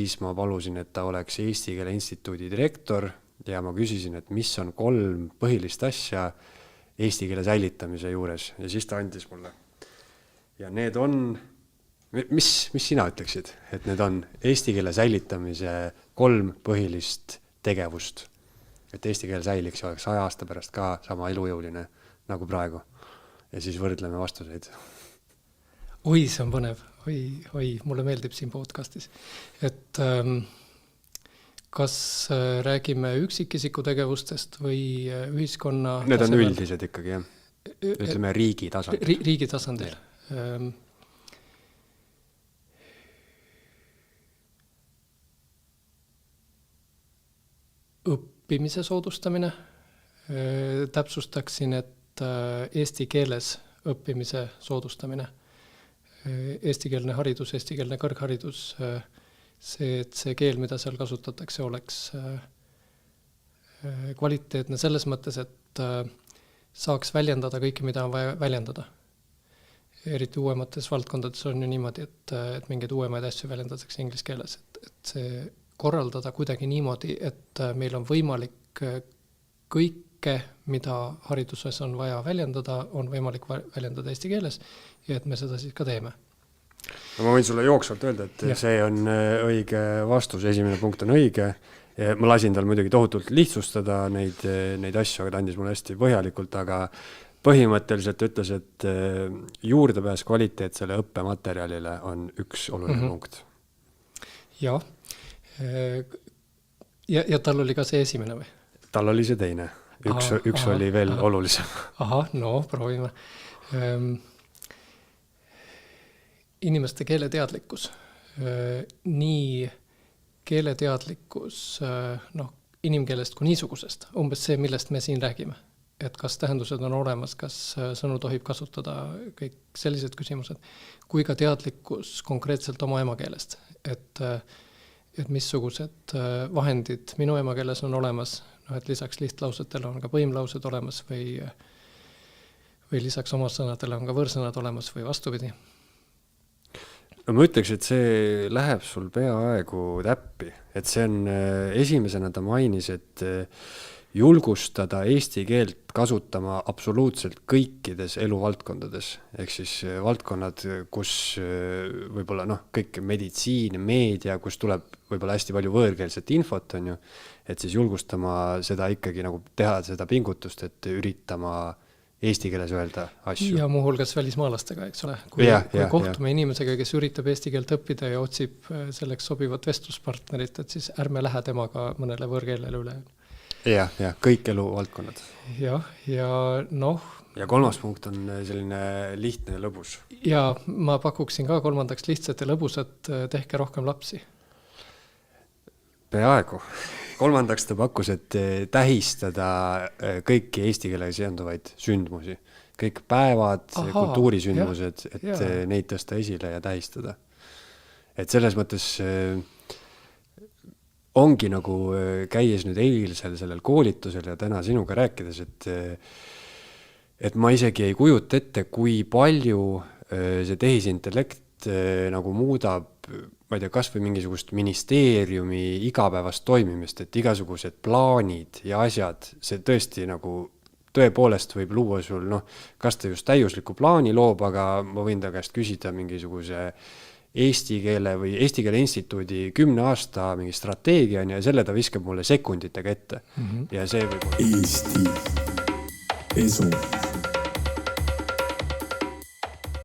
Siis ma palusin, et ta oleks Eesti Keele Instituudi direktor ja ma küsisin, et mis on 3 põhilist asja eesti keele säilitamise juures ja siis ta andis mulle. Ja need on, mis sina ütleksid, et need on eesti keele säilitamise 3 põhilist tegevust, et eesti keel säiliks ja oleks 100 aasta pärast ka sama elujõuline nagu praegu. Ja siis võrdleme vastuseid. Oi, see on põnev. Oi, mulle meeldib siin podcastis. Et kas räägime üksikisiku tegevustest või ühiskonna Need on üldised ikkagi, jah. Ütleme riigi tasandil. Riigi tasandil. Õppimise soodustamine. Täpsustaksin, et eesti keeles õppimise soodustamine. Eestikeelne haridus, eestikeelne kõrgharidus, see, et see keel, mida seal kasutatakse, oleks kvaliteetne selles mõttes, et saaks väljendada kõike, mida on vaja väljendada. Eriti uuemates valdkondades on ju niimoodi, et mingeid uuemaid asju väljendatakse inglise keeles. Et see korraldada kuidagi niimoodi, et meil on võimalik kõike, mida hariduses on vaja väljendada, on võimalik väljendada eesti keeles ja et me seda siis ka teeme. No ma võin sulle jooksvalt öelda, et see on õige vastus, esimene punkt on õige. Ja ma lasin tal muidugi tohutult lihtsustada neid asju, aga ta andis mulle hästi põhjalikult, aga põhimõtteliselt ütles, et juurdepääs kvaliteetsele õppematerjalile on üks oluline punkt. Ja tal oli ka see esimene või? Tal oli see teine. Üks oli veel olulisem. No proovime. Inimeste keeleteadlikkus. Nii keeleteadlikkus inimkeelest kui niisugusest. Umbes see, millest me siin räägime. Et kas tähendused on olemas, kas sõnu tohib kasutada, kõik sellised küsimused. Kui ka teadlikkus konkreetselt oma emakeelest. Et missugused vahendid minu emakeeles on olemas, et lisaks lihtlausetele on ka põimlaused olemas või lisaks omassõnadele on ka võõrsõnad olemas või vastupidi. No ma ütleks, et see läheb sul peaaegu täppi. Et see on esimesena ta mainis, et julgustada eesti keelt kasutama absoluutselt kõikides eluvaldkondades. Ehk siis valdkonnad, kus võib-olla kõik meditsiin, meedia, kus tuleb võib-olla hästi palju võõrkeelset infot, on ju, et siis julgustama seda ikkagi nagu teha seda pingutust, et üritama eesti keeles öelda asju. Ja muuhulgas välismaalastega, eks ole. Kui kohtume inimesega, kes üritab eesti keelt õppida ja otsib selleks sobivat vestluspartnerit, et siis ärme lähe temaga mõnele võõrkeelele üle. Ja, kõik elu valdkonnad. Ja 3. punkt on selline lihtne ja lõbus. Ja ma pakuksin ka 3. lihtsat ja lõbusat, tehke rohkem lapsi. Peaaegu. 3. ta pakkus, et tähistada kõiki eesti keelega seonduvaid sündmusi. Kõik päevad, kultuurisündmused, et neid tõsta esile ja tähistada. Et selles mõttes ongi nagu käies nüüd eilsel sellel koolitusel ja täna sinuga rääkides, et ma isegi ei kujuta ette, kui palju see tehisintellekt nagu muudab, ma ei tea, kas või mingisugust ministeeriumi igapäevast toimimist, et igasugused plaanid ja asjad, see tõesti nagu tõepoolest võib luua sul, kas ta just täiusliku plaani loob, aga ma võin ta käest küsida mingisuguse Eesti Keele või Eesti Keele Instituudi 10 aasta mingi strateegia ja selle ta viskab mulle sekunditega ette. Ja see võib olla Eesti esu.